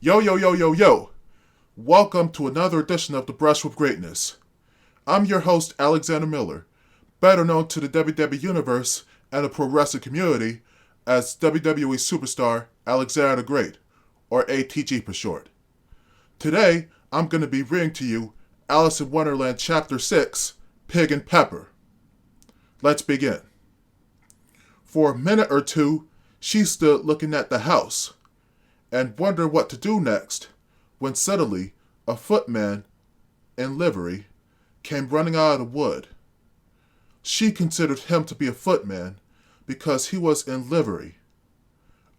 Yo, yo, yo, yo, yo. Welcome to another edition of The Brush with Greatness. I'm your host, Alexander Miller, better known to the WWE Universe and the pro wrestling community as WWE superstar Alexander the Great, or A.T.G for short. Today, I'm going to be reading to you Alice in Wonderland Chapter 6, Pig and Pepper. Let's begin. For a minute or two, she stood looking at the house and wondered what to do next, when suddenly a footman in livery came running out of the wood. She considered him to be a footman because he was in livery.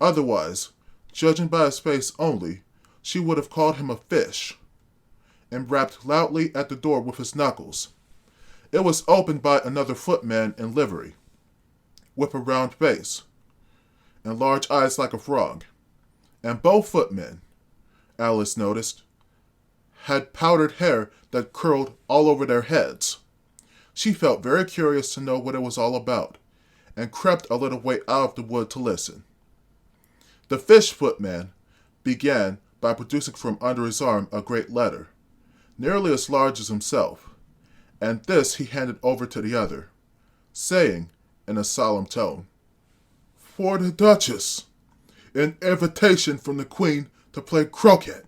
Otherwise, judging by his face only, she would have called him a fish, and rapped loudly at the door with his knuckles. It was opened by another footman in livery, with a round face, and large eyes like a frog. And both footmen, Alice noticed, had powdered hair that curled all over their heads. She felt very curious to know what it was all about, and crept a little way out of the wood to listen. The fish footman began by producing from under his arm a great letter, nearly as large as himself, and this he handed over to the other, saying in a solemn tone, "For the Duchess, an invitation from the Queen to play croquet."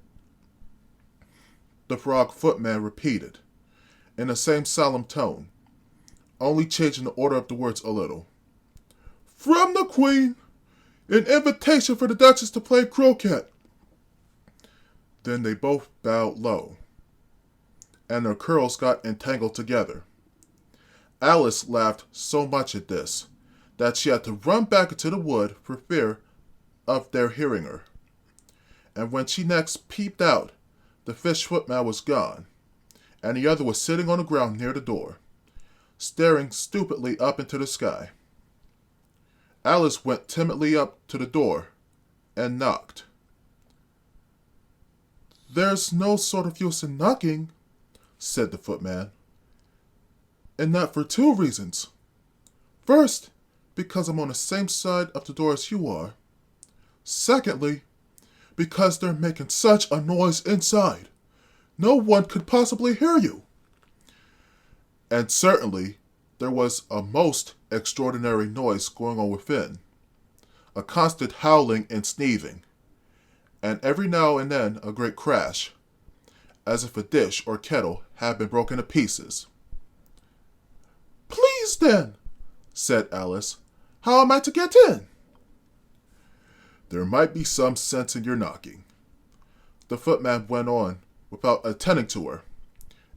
The frog footman repeated, in the same solemn tone, only changing the order of the words a little. "From the Queen, an invitation for the Duchess to play croquet." Then they both bowed low, and their curls got entangled together. Alice laughed so much at this that she had to run back into the wood for fear of their hearing her. And when she next peeped out, the fish footman was gone, and the other was sitting on the ground near the door, staring stupidly up into the sky. Alice went timidly up to the door and knocked. "There's no sort of use in knocking," said the footman, "and that for two reasons. First, because I'm on the same side of the door as you are. Secondly, because they're making such a noise inside. No one could possibly hear you." And certainly, there was a most extraordinary noise going on within, a constant howling and sneezing, and every now and then a great crash, as if a dish or kettle had been broken to pieces. "Please then," said Alice, "how am I to get in?" "There might be some sense in your knocking," the footman went on, without attending to her,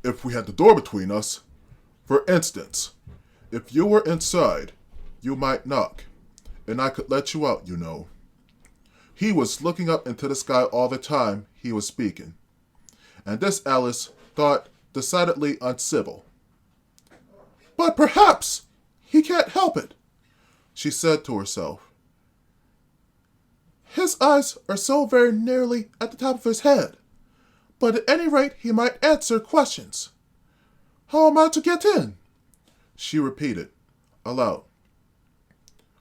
"if we had the door between us. For instance, if you were inside, you might knock, and I could let you out, you know." He was looking up into the sky all the time he was speaking, and this Alice thought decidedly uncivil. "But perhaps he can't help it," she said to herself. "His eyes are so very nearly at the top of his head, but at any rate he might answer questions. How am I to get in?" she repeated, aloud.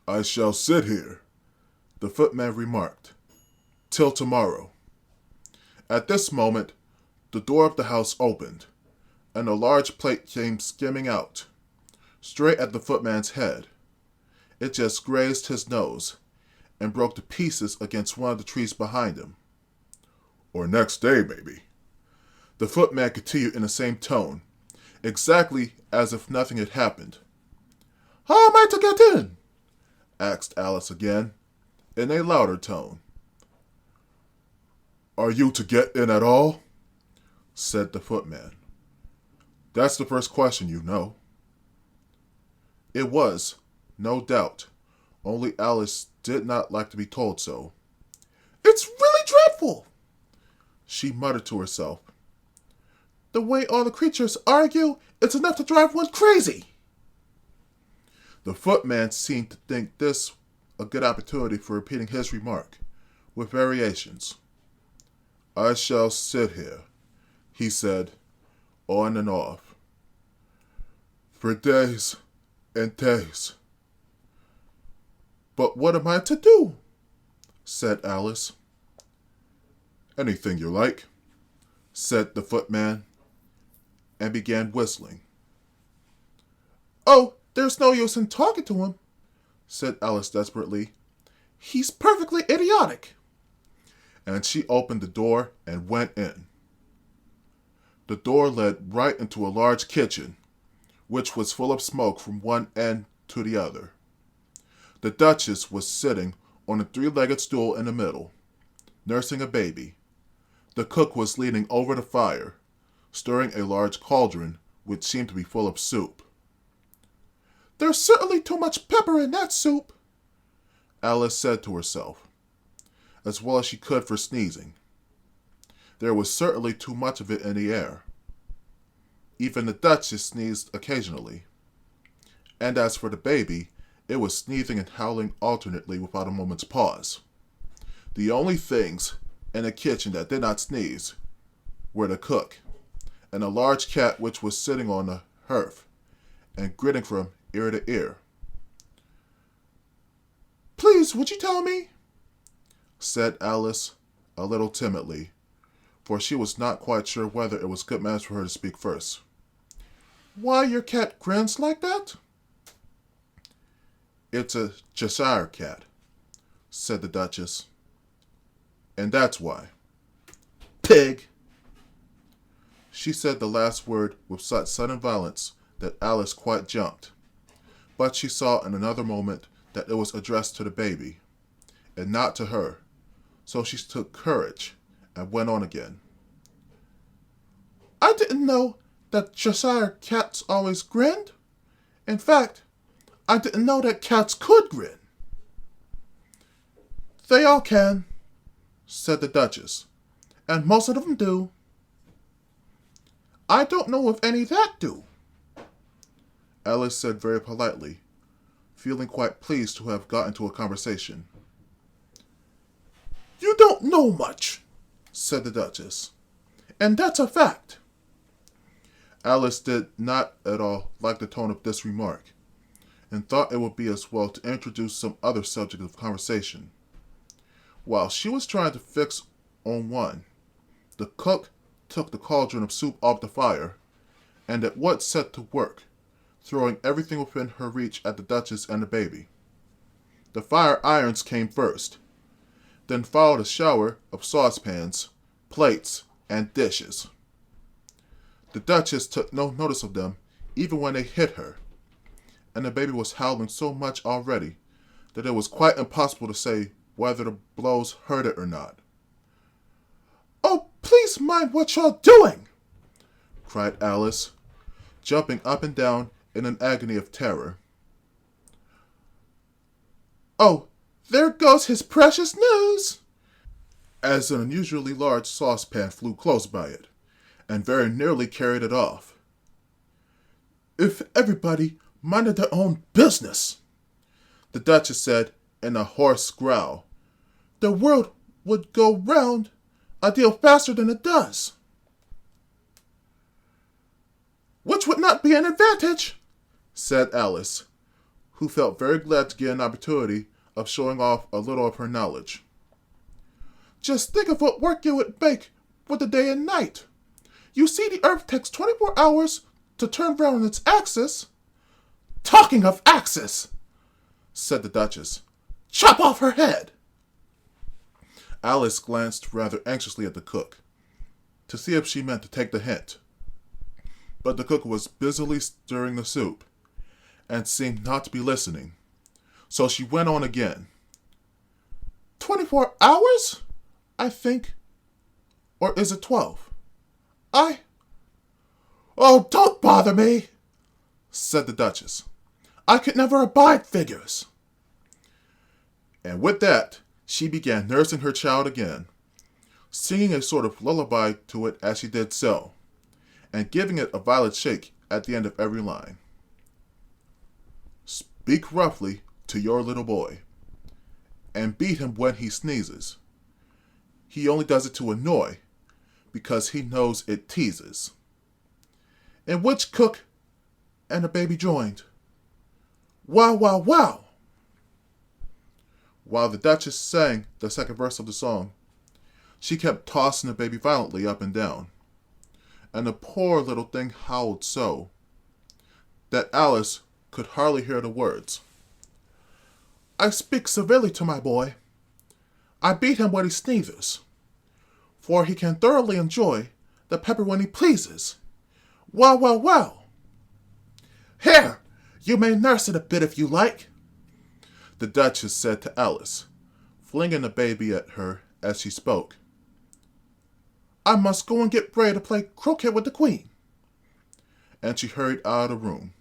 "I shall sit here," the footman remarked, "till tomorrow." At this moment, the door of the house opened, and a large plate came skimming out, straight at the footman's head. It just grazed his nose, and broke to pieces against one of the trees behind him. "Or next day, maybe," the footman continued in the same tone, exactly as if nothing had happened. "How am I to get in?" asked Alice again, in a louder tone. "Are you to get in at all?" said the footman. "That's the first question, you know." It was, no doubt, only Alice did not like to be told so. "It's really dreadful," she muttered to herself. "The way all the creatures argue, it's enough to drive one crazy." The footman seemed to think this a good opportunity for repeating his remark, with variations. "I shall sit here," he said, on and off, "for days and days." "But what am I to do?" said Alice. Anything you like, said the footman, and began whistling. Oh, there's no use in talking to him, said Alice desperately. He's perfectly idiotic. And she opened the door and went in. The door led right into a large kitchen, which was full of smoke from one end to the other. The Duchess was sitting on a three-legged stool in the middle, nursing a baby. The cook was leaning over the fire, stirring a large cauldron which seemed to be full of soup. There's certainly too much pepper in that soup, Alice said to herself, as well as she could for sneezing. There was certainly too much of it in the air. Even the Duchess sneezed occasionally. And as for the baby, it was sneezing and howling alternately without a moment's pause. The only things in the kitchen that did not sneeze were the cook and a large cat which was sitting on the hearth and grinning from ear to ear. Please, would you tell me, said Alice a little timidly, for she was not quite sure whether it was good manners for her to speak first. Why your cat grins like that? It's a Cheshire cat, said the Duchess. And that's why. Pig! She said the last word with such sudden violence that Alice quite jumped. But she saw in another moment that it was addressed to the baby, and not to her, so she took courage and went on again. I didn't know that Cheshire cats always grinned. In fact, I didn't know that cats could grin. They all can, said the Duchess, and most of them do. I don't know if any that do, Alice said very politely, feeling quite pleased to have got into a conversation. You don't know much, said the Duchess, and that's a fact. Alice did not at all like the tone of this remark, and thought it would be as well to introduce some other subject of conversation. While she was trying to fix on one, the cook took the cauldron of soup off the fire, and at once set to work, throwing everything within her reach at the Duchess and the baby. The fire irons came first, then followed a shower of saucepans, plates, and dishes. The Duchess took no notice of them, even when they hit her, and the baby was howling so much already that it was quite impossible to say whether the blows hurt it or not. Oh, please mind what you're doing, cried Alice, jumping up and down in an agony of terror. Oh, there goes his precious news, as an unusually large saucepan flew close by it, and very nearly carried it off. If everybody minded their own business, the Duchess said in a hoarse growl, the world would go round a deal faster than it does. Which would not be an advantage, said Alice, who felt very glad to get an opportunity of showing off a little of her knowledge. Just think of what work you would make with the day and night. You see, the Earth takes 24 hours to turn round on its axis. Talking of axis, said the Duchess, chop off her head. Alice glanced rather anxiously at the cook, to see if she meant to take the hint. But the cook was busily stirring the soup, and seemed not to be listening, so she went on again. 24 hours, I think. Or is it 12? Oh, don't bother me, said the Duchess. I could never abide figures. And with that, she began nursing her child again, singing a sort of lullaby to it as she did so, and giving it a violent shake at the end of every line. Speak roughly to your little boy, and beat him when he sneezes. He only does it to annoy, because he knows it teases. In which cook and the baby joined. Wow, wow, wow. While the Duchess sang the second verse of the song, She kept tossing the baby violently up and down, and the poor little thing howled so that Alice could hardly hear the words. I speak severely to my boy. I beat him when he sneezes, for he can thoroughly enjoy the pepper when he pleases. Well, well, well. Here, you may nurse it a bit if you like, the Duchess said to Alice, flinging the baby at her as she spoke. I must go and get ready to play croquet with the Queen. And she hurried out of the room.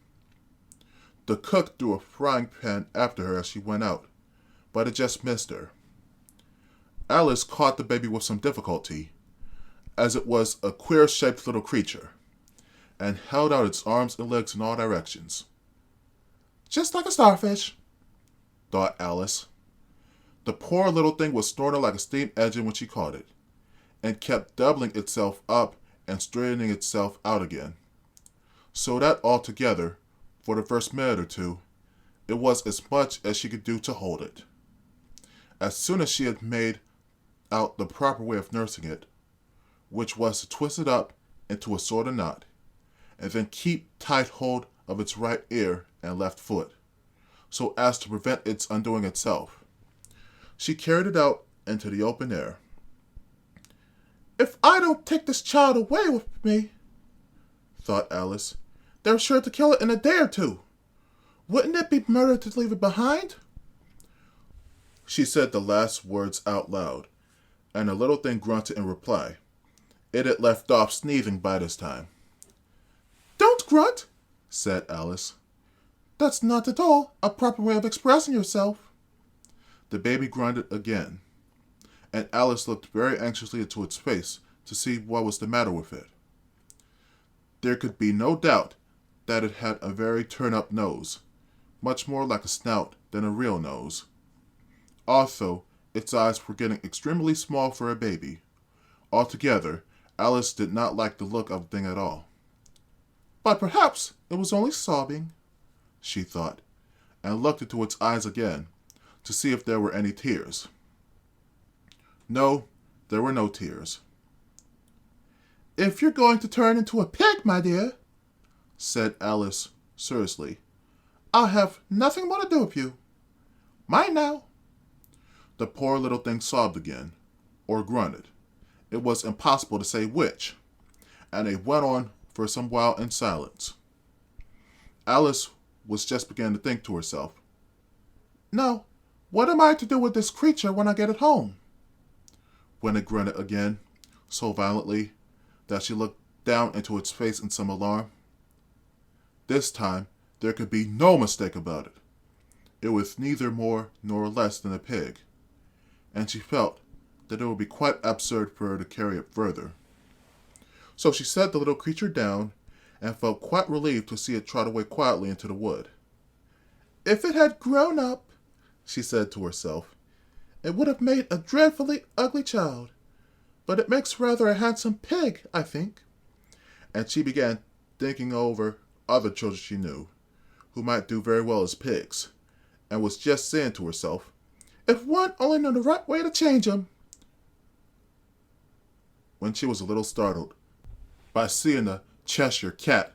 The cook threw a frying pan after her as she went out, but it just missed her. Alice caught the baby with some difficulty, as it was a queer-shaped little creature, and held out its arms and legs in all directions. Just like a starfish, thought Alice. The poor little thing was snorting like a steam engine when she caught it, and kept doubling itself up and straightening itself out again, so that altogether, for the first minute or two, it was as much as she could do to hold it. As soon as she had made out the proper way of nursing it, which was to twist it up into a sort of knot, and then keep tight hold of its right ear and left foot, so as to prevent its undoing itself, she carried it out into the open air. If I don't take this child away with me, thought Alice, they're sure to kill it in a day or two. Wouldn't it be murder to leave it behind? She said the last words out loud, and the little thing grunted in reply. It had left off sneezing by this time. Don't grunt, said Alice. That's not at all a proper way of expressing yourself. The baby grunted again, and Alice looked very anxiously into its face to see what was the matter with it. There could be no doubt that it had a very turn-up nose, much more like a snout than a real nose. Also, its eyes were getting extremely small for a baby. Altogether, Alice did not like the look of the thing at all. But perhaps it was only sobbing, she thought, and looked into its eyes again to see if there were any tears. No, there were no tears. If you're going to turn into a pig, my dear, said Alice seriously, I'll have nothing more to do with you. Mind now. The poor little thing sobbed again, or grunted. It was impossible to say which, and they went on for some while in silence. Alice was just beginning to think to herself, Now, what am I to do with this creature when I get it home? When it grunted again, so violently that she looked down into its face in some alarm. This time, there could be no mistake about it. It was neither more nor less than a pig, and she felt that it would be quite absurd for her to carry it further. So she set the little creature down and felt quite relieved to see it trot away quietly into the wood. If it had grown up, she said to herself, it would have made a dreadfully ugly child, but it makes rather a handsome pig, I think. And she began thinking over other children she knew, who might do very well as pigs, and was just saying to herself, if one only knew the right way to change 'em, when she was a little startled by seeing a Cheshire cat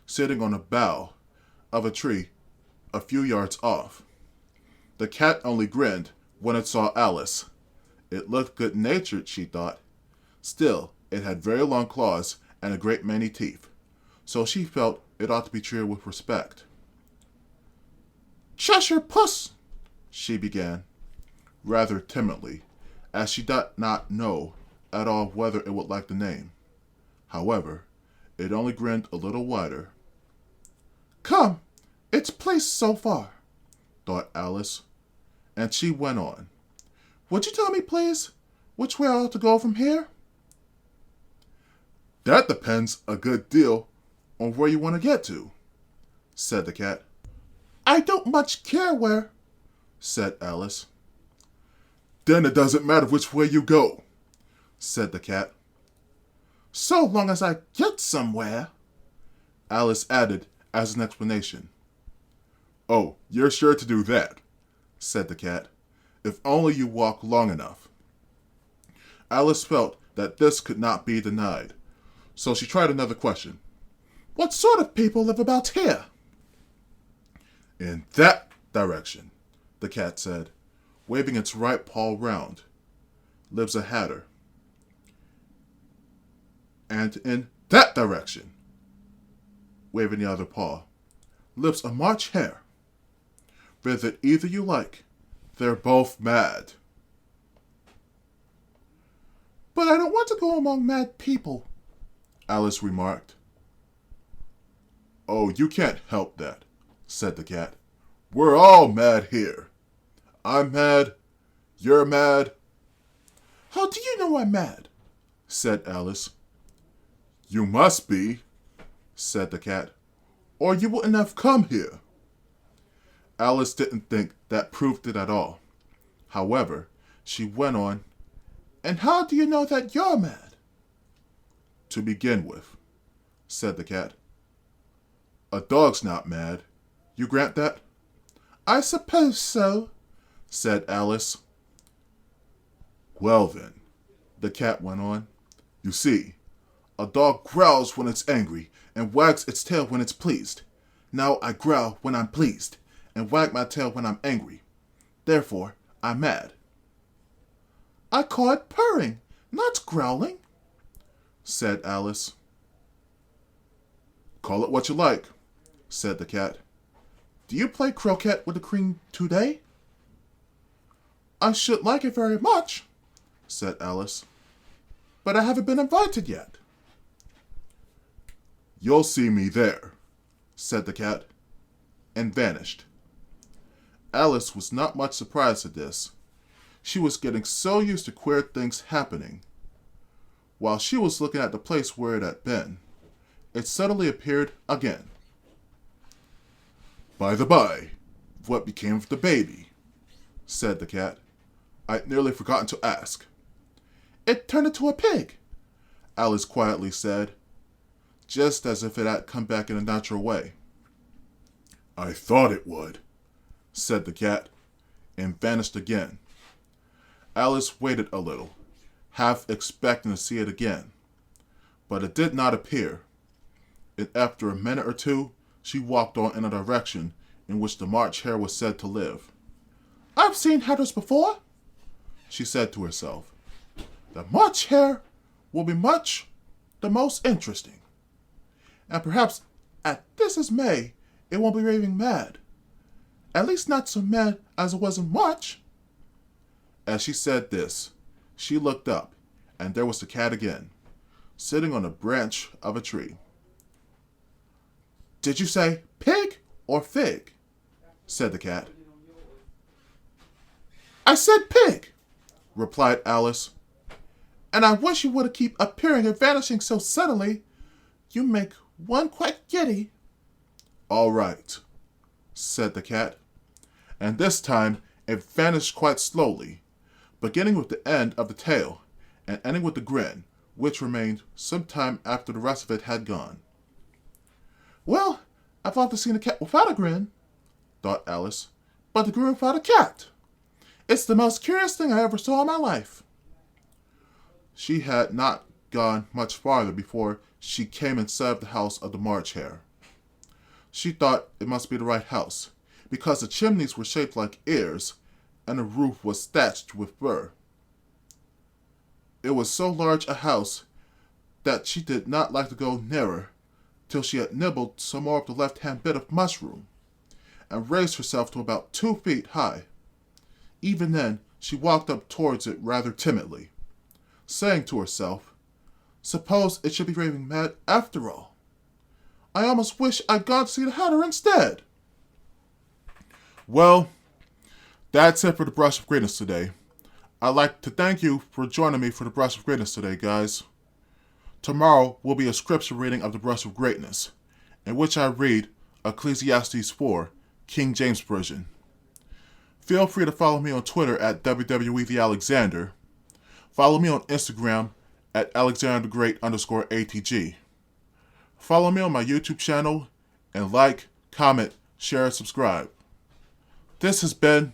sitting on a bough of a tree a few yards off. The cat only grinned when it saw Alice. It looked good-natured, she thought. Still, it had very long claws and a great many teeth, so she felt it ought to be treated with respect. Cheshire puss, she began, rather timidly, as she did not know at all whether it would like the name. However, it only grinned a little wider. Come, it's placed so far, thought Alice, and she went on. Would you tell me, please, which way I ought to go from here? That depends a good deal on where you want to get to, said the cat. I don't much care where, said Alice. Then it doesn't matter which way you go, said the cat. So long as I get somewhere, Alice added as an explanation. Oh, you're sure to do that, said the cat, if only you walk long enough. Alice felt that this could not be denied, so she tried another question. What sort of people live about here? In that direction, the cat said, waving its right paw round, lives a hatter. And in that direction, waving the other paw, lives a March hare. Visit either you like. They're both mad. But I don't want to go among mad people, Alice remarked. Oh, you can't help that, said the cat. We're all mad here. I'm mad. You're mad. How do you know I'm mad? Said Alice. You must be, said the cat, or you wouldn't have come here. Alice didn't think that proved it at all. However, she went on, And how do you know that you're mad? To begin with, said the cat. A dog's not mad. You grant that? I suppose so, said Alice. Well then, the cat went on. You see, a dog growls when it's angry and wags its tail when it's pleased. Now I growl when I'm pleased and wag my tail when I'm angry. Therefore, I'm mad. I call it purring, not growling, said Alice. Call it what you like, said the cat. Do you play croquet with the queen today? I should like it very much, said Alice. But I haven't been invited yet. You'll see me there, said the cat, and vanished. Alice was not much surprised at this. She was getting so used to queer things happening. While she was looking at the place where it had been, it suddenly appeared again. By the by, what became of the baby? Said the cat. I'd nearly forgotten to ask. It turned into a pig, Alice quietly said, just as if it had come back in a natural way. I thought it would, said the cat, and vanished again. Alice waited a little, half expecting to see it again, but it did not appear, and after a minute or two, she walked on in a direction in which the March hare was said to live. I've seen hatters before, she said to herself. The March hare will be much the most interesting. And perhaps at this is May, it won't be raving mad. At least not so mad as it was in March. As she said this, she looked up, and there was the cat again, sitting on a branch of a tree. Did you say pig or fig? Said the cat. I said pig, replied Alice. And I wish you wouldn't keep appearing and vanishing so suddenly. You make one quite giddy. All right, said the cat, and this time it vanished quite slowly, beginning with the end of the tail and ending with the grin, which remained some time after the rest of it had gone. Well, I've often seen a cat without a grin, thought Alice, but the grin without a cat. It's the most curious thing I ever saw in my life. She had not gone much farther before she came in sight of the house of the March hare. She thought it must be the right house, because the chimneys were shaped like ears, and the roof was thatched with fur. It was so large a house that she did not like to go nearer till she had nibbled some more of the left-hand bit of mushroom, and raised herself to about 2 feet high. Even then, she walked up towards it rather timidly, saying to herself, Suppose it should be raving mad after all. I almost wish I'd gone to see the hatter instead. Well, that's it for the Brush of Greatness today. I'd like to thank you for joining me for the Brush of Greatness today, guys. Tomorrow will be a scripture reading of the Brush of Greatness, in which I read Ecclesiastes 4, King James Version. Feel free to follow me on Twitter at WWETheAlexander. Follow me on Instagram at AlexanderGreat_ATG. Follow me on my YouTube channel, and like, comment, share, and subscribe. This has been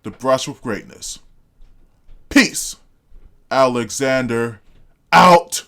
The Brush with Greatness. Peace! Alexander, out!